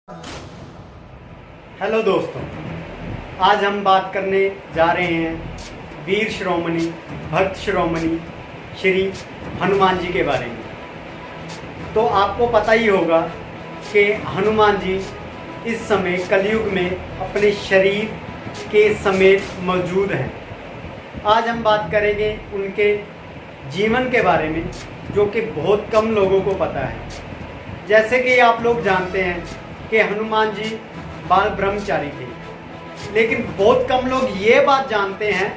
Hello दोस्तों, आज हम बात करने जा रहे हैं वीर शिरोमणि भक्त शिरोमणि श्री हनुमान जी के बारे में। तो आपको पता ही होगा कि हनुमान जी इस समय कलयुग में अपने शरीर के समेत मौजूद हैं। आज हम बात करेंगे उनके जीवन के बारे में, जो कि बहुत कम लोगों को पता है। जैसे कि आप लोग जानते हैं कि हनुमान जी बाल ब्रह्मचारी थे, लेकिन बहुत कम लोग ये बात जानते हैं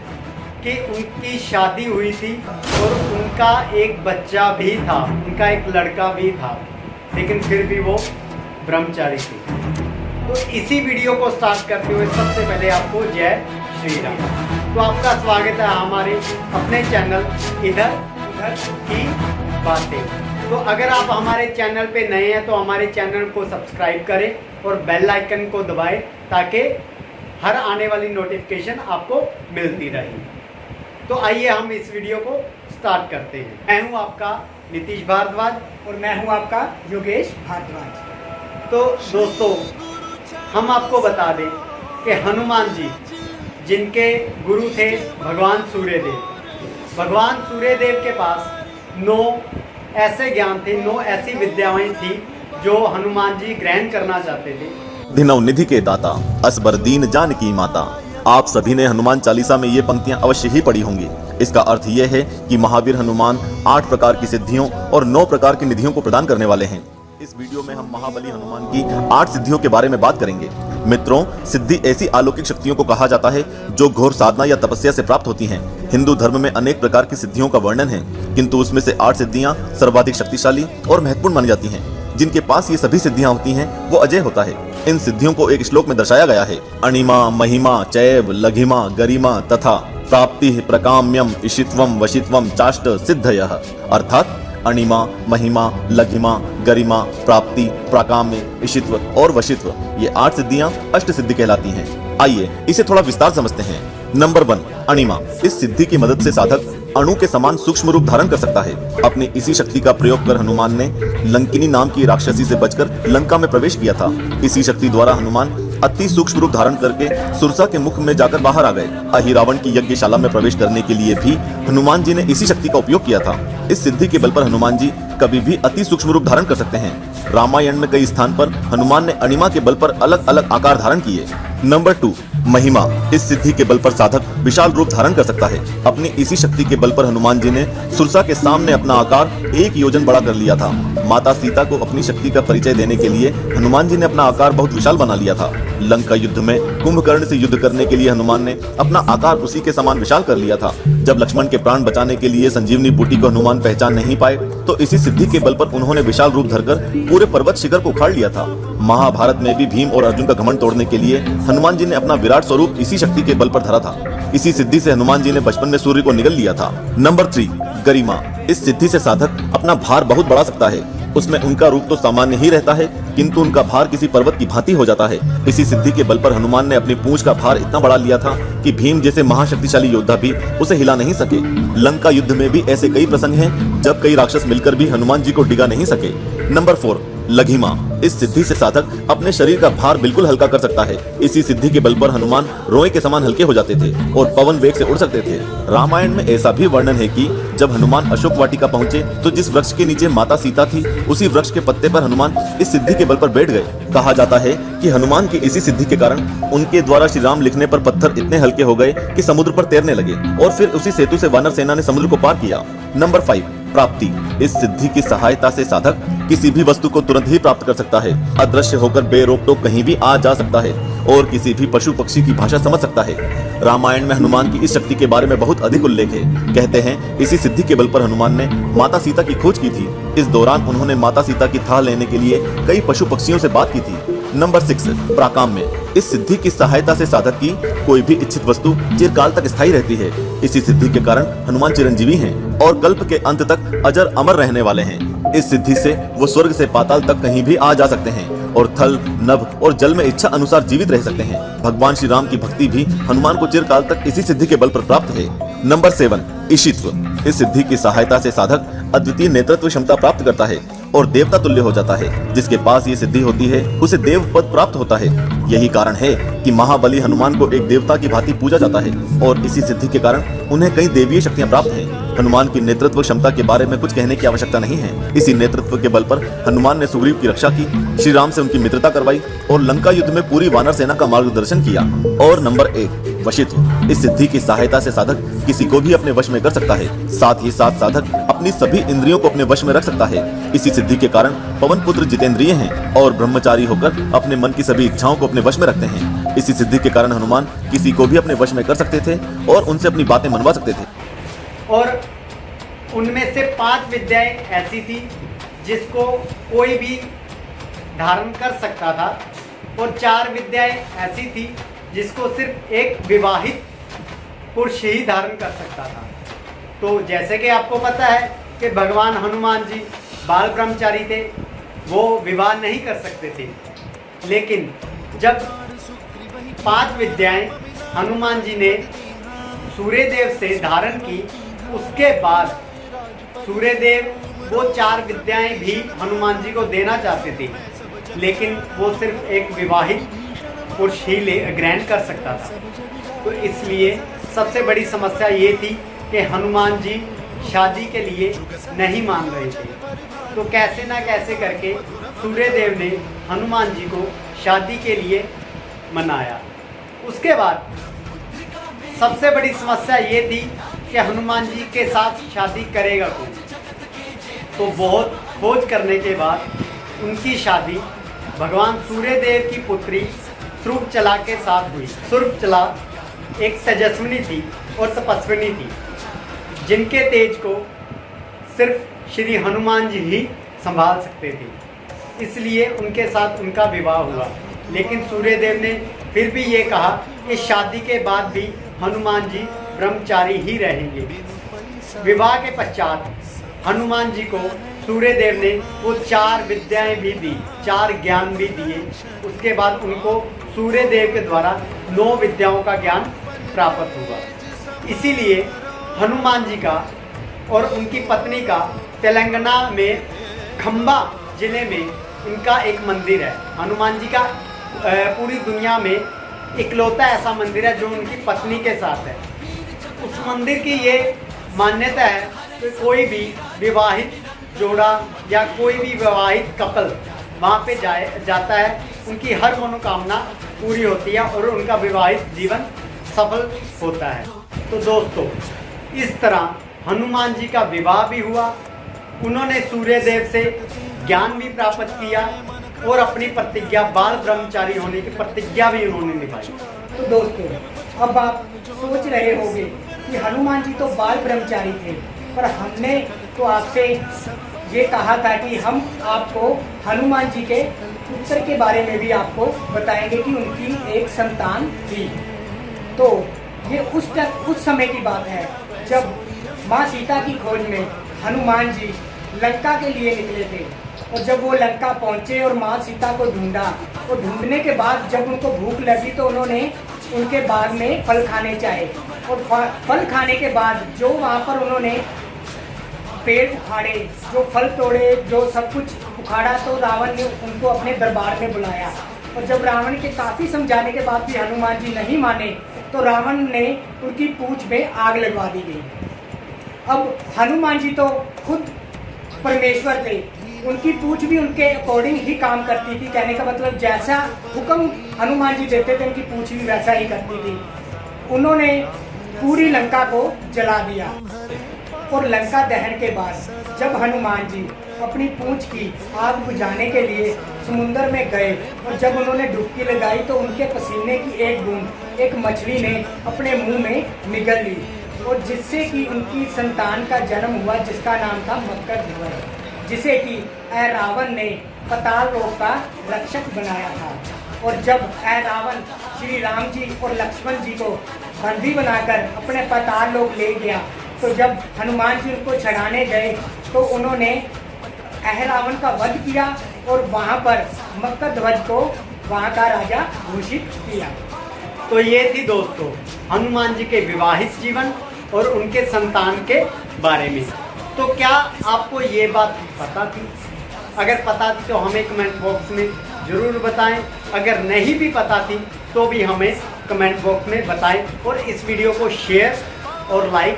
कि उनकी शादी हुई थी और उनका एक बच्चा भी था, उनका एक लड़का भी था, लेकिन फिर भी वो ब्रह्मचारी थे। तो इसी वीडियो को स्टार्ट करते हुए सबसे पहले आपको जय श्री राम। तो आपका स्वागत है हमारे अपने चैनल इधर उधर की बातें। तो अगर आप हमारे चैनल पे नए हैं तो हमारे चैनल को सब्सक्राइब करें और बेल आइकन को दबाएं, ताकि हर आने वाली नोटिफिकेशन आपको मिलती रहे। तो आइए हम इस वीडियो को स्टार्ट करते हैं। मैं हूं आपका नीतीश भारद्वाज और मैं हूं आपका योगेश भारद्वाज। तो दोस्तों, हम आपको बता दें कि हनुमान जी जिनके गुरु थे भगवान सूर्यदेव, भगवान सूर्यदेव के पास 9 ऐसे ज्ञान थे, 9 ऐसी विद्याएं थी जो हनुमान जी ग्रहण करना चाहते थे। दिनव निधि के दाता असबर दीन जान की माता। आप सभी ने हनुमान चालीसा में ये पंक्तियां अवश्य ही पढ़ी होंगी। इसका अर्थ ये है कि महावीर हनुमान 8 प्रकार की सिद्धियों और 9 प्रकार की निधियों को प्रदान करने वाले हैं। इस वीडियो में हम महाबली हनुमान की 8 सिद्धियों के बारे में बात करेंगे। मित्रों, सिद्धि ऐसी अलौकिक शक्तियों को कहा जाता है जो घोर साधना या तपस्या से प्राप्त होती हैं। हिंदू धर्म में अनेक प्रकार की सिद्धियों का वर्णन है, किंतु उसमें से 8 सिद्धियां सर्वाधिक शक्तिशाली और महत्वपूर्ण मानी जाती हैं। जिनके पास ये सभी सिद्धियां होती हैं वो अजय होता है। इन सिद्धियों को एक श्लोक में दर्शाया गया है। अणिमा महिमा चैव लघिमा गरिमा तथा प्राप्ति प्रकाम्यम इशित्वम वशित्वम चाष्ट सिद्धयः। अर्थात अणिमा महिमा लघिमा गरिमा प्राप्ति प्राकाम्य इशित्व और वशित्व, ये 8 सिद्धियां अष्ट सिद्धि कहलाती हैं। आइए इसे थोड़ा विस्तार समझते हैं। नंबर 1, अणिमा। इस सिद्धि की मदद से साधक अणु के समान सूक्ष्म रूप धारण कर सकता है। अपनी इसी शक्ति का प्रयोग कर हनुमान ने लंकिनी नाम की राक्षसी से बचकर लंका में प्रवेश किया था। इसी शक्ति द्वारा हनुमान अति सूक्ष्म रूप धारण करके सुरसा के मुख में जाकर बाहर आ गए। अहिरावण की यज्ञशाला में प्रवेश करने के लिए भी हनुमान जी ने इसी शक्ति का उपयोग किया था। इस सिद्धि के बल पर हनुमान जी कभी भी अति सूक्ष्म रूप धारण कर सकते हैं। रामायण में कई स्थान पर हनुमान ने अणिमा के बल पर अलग अलग आकार धारण किए। नंबर 2, महिमा। इस सिद्धि के बल पर साधक विशाल रूप धारण कर सकता है। अपनी इसी शक्ति के बल पर हनुमान जी ने सुरसा के सामने अपना आकार 1 योजन बड़ा कर लिया था। माता सीता को अपनी शक्ति का परिचय देने के लिए हनुमान जी ने अपना आकार बहुत विशाल बना लिया था। लंका युद्ध में कुंभकर्ण से युद्ध करने के लिए हनुमान ने अपना आकार उसी के समान विशाल कर लिया था। जब लक्ष्मण के प्राण बचाने के लिए संजीवनी बूटी को हनुमान पहचान नहीं पाए तो इसी सिद्धि के बल पर उन्होंने विशाल रूप धरकर पूरे पर्वत शिखर को उखाड़ लिया था। महाभारत में भी भीम और अर्जुन का घमंड तोड़ने के लिए हनुमान जी ने अपना विराट स्वरूप इसी शक्ति के बल पर धरा था। इसी सिद्धि से हनुमान जी ने बचपन में सूर्य को निगल लिया था। नंबर 3, गरिमा। इस सिद्धि से साधक अपना भार बहुत बढ़ा सकता है। उसमें उनका रूप तो सामान्य ही रहता है, किंतु उनका भार किसी पर्वत की भांति हो जाता है। इसी सिद्धि के बल पर हनुमान ने अपनी पूंछ का भार इतना बढ़ा लिया था कि भीम जैसे महाशक्तिशाली योद्धा भी उसे हिला नहीं सके। लंका युद्ध में भी ऐसे कई प्रसंग हैं जब कई राक्षस मिलकर भी हनुमान जी को डिगा नहीं सके। नंबर 4, लघिमा। इस सिद्धि से साधक अपने शरीर का भार बिल्कुल हल्का कर सकता है। इसी सिद्धि के बल पर हनुमान रोए के समान हल्के हो जाते थे और पवन वेग से उड़ सकते थे। रामायण में ऐसा भी वर्णन है कि जब हनुमान अशोक वाटिका पहुंचे तो जिस वृक्ष के नीचे माता सीता थी उसी वृक्ष के पत्ते पर हनुमान इस सिद्धि के बल पर बैठ गए। कहा जाता है कि हनुमान की इसी सिद्धि के कारण उनके द्वारा श्री राम लिखने पर पत्थर इतने हल्के हो गए कि समुद्र पर तैरने लगे और फिर उसी सेतु से वानर सेना ने समुद्र को पार किया। नंबर 5, प्राप्ति। इस सिद्धि की सहायता से साधक किसी भी वस्तु को तुरंत ही प्राप्त कर सकता है। अदृश्य होकर बेरोक टोक कहीं भी आ जा सकता है और किसी भी पशु पक्षी की भाषा समझ सकता है। रामायण में हनुमान की इस शक्ति के बारे में बहुत अधिक उल्लेख है। कहते हैं इसी सिद्धि के बल पर हनुमान ने माता सीता की खोज की थी। इस दौरान उन्होंने माता सीता की थाह लेने के लिए कई पशु पक्षियों से बात की थी। नंबर 6, प्राकाम्य। इस सिद्धि की सहायता से साधक की कोई भी इच्छित वस्तु चिरकाल तक स्थायी रहती है। इसी सिद्धि के कारण हनुमान चिरंजीवी हैं और कल्प के अंत तक अजर अमर रहने वाले हैं। इस सिद्धि से वो स्वर्ग से पाताल तक कहीं भी आ जा सकते हैं और थल, नभ और जल में इच्छा अनुसार जीवित रह सकते हैं। भगवान श्री राम की भक्ति भी हनुमान को चिरकाल तक इसी सिद्धि के बल पर प्राप्त है। नंबर 7, ईशित्व। इस सिद्धि की सहायता से साधक अद्वितीय नेतृत्व क्षमता प्राप्त करता है और देवता तुल्य हो जाता है। जिसके पास ये सिद्धि होती है उसे देव पद प्राप्त होता है। यही कारण है कि महाबली हनुमान को एक देवता की भांति पूजा जाता है और इसी सिद्धि के कारण उन्हें कई देवीय शक्तियां प्राप्त हैं। हनुमान की नेतृत्व क्षमता के बारे में कुछ कहने की आवश्यकता नहीं है। इसी नेतृत्व के बल पर हनुमान ने सुग्रीव की रक्षा की, श्री राम से उनकी मित्रता करवाई और लंका युद्ध में पूरी वानर सेना का मार्गदर्शन किया। और नंबर 1, वशित्व। इस सिद्धि की सहायता से साधक किसी को भी अपने वश में कर सकता है। साथ ही साथ साधक अपनी सभी इंद्रियों को अपने वश में रख सकता है। इसी सिद्धि के कारण पवन पुत्र जितेंद्रिय हैं और ब्रह्मचारी होकर अपने मन की सभी इच्छाओं को अपने वश में रखते हैं। इसी सिद्धि के कारण हनुमान किसी को भी अपने वश में कर सकते थे और उनसे अपनी बातें मनवा सकते थे। और उनमें से 5 विद्याएं ऐसी थी जिसको कोई भी धारण कर सकता था और 4 विद्याएं ऐसी थी जिसको सिर्फ एक विवाहित पुरुष ही धारण कर सकता था। तो जैसे कि आपको पता है कि भगवान हनुमान जी बाल ब्रह्मचारी थे, वो विवाह नहीं कर सकते थे। लेकिन जब 5 विद्याएं हनुमान जी ने सूर्यदेव से धारण की, उसके बाद सूर्यदेव वो 4 विद्याएं भी हनुमान जी को देना चाहते थे, लेकिन वो सिर्फ एक विवाहित पुरुष ही ग्रहण कर सकता था। तो इसलिए सबसे बड़ी समस्या ये थी कि हनुमान जी शादी के लिए नहीं मान रहे थे। तो कैसे ना कैसे करके सूर्यदेव ने हनुमान जी को शादी के लिए मनाया। उसके बाद सबसे बड़ी समस्या ये थी कि हनुमान जी के साथ शादी करेगा कौन। तो बहुत खोज करने के बाद उनकी शादी भगवान सूर्यदेव की पुत्री सुर्पचला के साथ हुई। सुर्पचला एक तेजस्विनी थी और तपस्विनी थी, जिनके तेज को सिर्फ श्री हनुमान जी ही संभाल सकते थे। इसलिए उनके साथ उनका विवाह हुआ। लेकिन सूर्यदेव ने फिर भी ये कहा कि शादी के बाद भी हनुमान जी ब्रह्मचारी ही रहेंगे। विवाह के पश्चात हनुमान जी को सूर्यदेव ने वो 4 विद्याएं भी दी, 4 ज्ञान भी दिए। उसके बाद उनको सूर्यदेव के द्वारा 9 विद्याओं का ज्ञान प्राप्त हुआ। इसीलिए हनुमान जी का और उनकी पत्नी का तेलंगाना में खंबा जिले में इनका एक मंदिर है। हनुमान जी का पूरी दुनिया में इकलौता ऐसा मंदिर है जो उनकी पत्नी के साथ है। उस मंदिर की ये मान्यता है कि कोई भी विवाहित जोड़ा या कोई भी विवाहित कपल वहाँ पे जाता है, उनकी हर मनोकामना पूरी होती है और उनका विवाहित जीवन सफल होता है। तो दोस्तों, इस तरह हनुमान जी का विवाह भी हुआ। उन्होंने सूर्यदेव से ज्ञान भी प्राप्त किया और अपनी प्रतिज्ञा बाल ब्रह्मचारी होने की प्रतिज्ञा भी उन्होंने निभाई। तो दोस्तों, अब आप सोच रहे होंगे कि हनुमान जी तो बाल ब्रह्मचारी थे, पर हमने तो आपसे ये कहा था कि हम आपको हनुमान जी के पुत्र के बारे में भी आपको बताएंगे कि उनकी एक संतान थी। तो ये उस समय की बात है जब माँ सीता की खोज में हनुमान जी लंका के लिए निकले थे। और जब वो लंका पहुँचे और माँ सीता को ढूंढा, और ढूंढने के बाद जब उनको भूख लगी तो उन्होंने उनके बाग में फल खाने चाहे। और फल खाने के बाद जो वहाँ पर उन्होंने पेड़ उखाड़े, जो फल तोड़े, जो सब कुछ उखाड़ा, तो रावण ने उनको अपने दरबार में बुलाया। और जब रावण के काफ़ी समझाने के बाद भी हनुमान जी नहीं माने तो रावण ने उनकी पूंछ में आग लगवा दी गई। अब हनुमान जी तो खुद परमेश्वर थे, उनकी पूंछ भी उनके अकॉर्डिंग ही काम करती थी। कहने का मतलब जैसा हुक्म हनुमान जी देते थे उनकी पूंछ भी वैसा ही करती थी। उन्होंने पूरी लंका को जला दिया। और लंका दहन के बाद जब हनुमान जी अपनी पूंछ की आग बुझाने के लिए समुद्र में गए और जब उन्होंने डुबकी लगाई तो उनके पसीने की एक बूंद एक मछली ने अपने मुंह में निगल ली, और जिससे कि उनकी संतान का जन्म हुआ, जिसका नाम था मकरध्वज, जिसे कि रावण ने पाताल लोक का रक्षक बनाया था। और जब रावण श्री राम जी और लक्ष्मण जी को बंदी बनाकर अपने पाताल लोक ले गया, तो जब हनुमान जी उनको छड़ाने गए तो उन्होंने रावण का वध किया और वहाँ पर मकरध्वज को वहाँ का राजा घोषित किया। तो ये थी दोस्तों हनुमान जी के विवाहित जीवन और उनके संतान के बारे में। तो क्या आपको ये बात पता थी अगर पता थी तो हमें कमेंट बॉक्स में ज़रूर बताएं, अगर नहीं भी पता थी तो भी हमें कमेंट बॉक्स में बताएं और इस वीडियो को शेयर और लाइक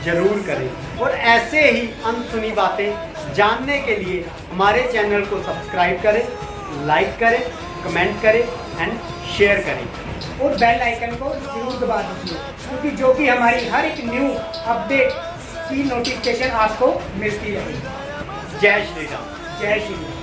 ज़रूर करें। और ऐसे ही अनसुनी बातें जानने के लिए हमारे चैनल को सब्सक्राइब करें, लाइक करें, कमेंट करें एंड शेयर करें और बेल आइकन को जरूर दबा दीजिए, क्योंकि जो कि हमारी हर एक न्यू अपडेट की नोटिफिकेशन आपको मिलती रहेगी। जय श्री राम। जय श्री राम।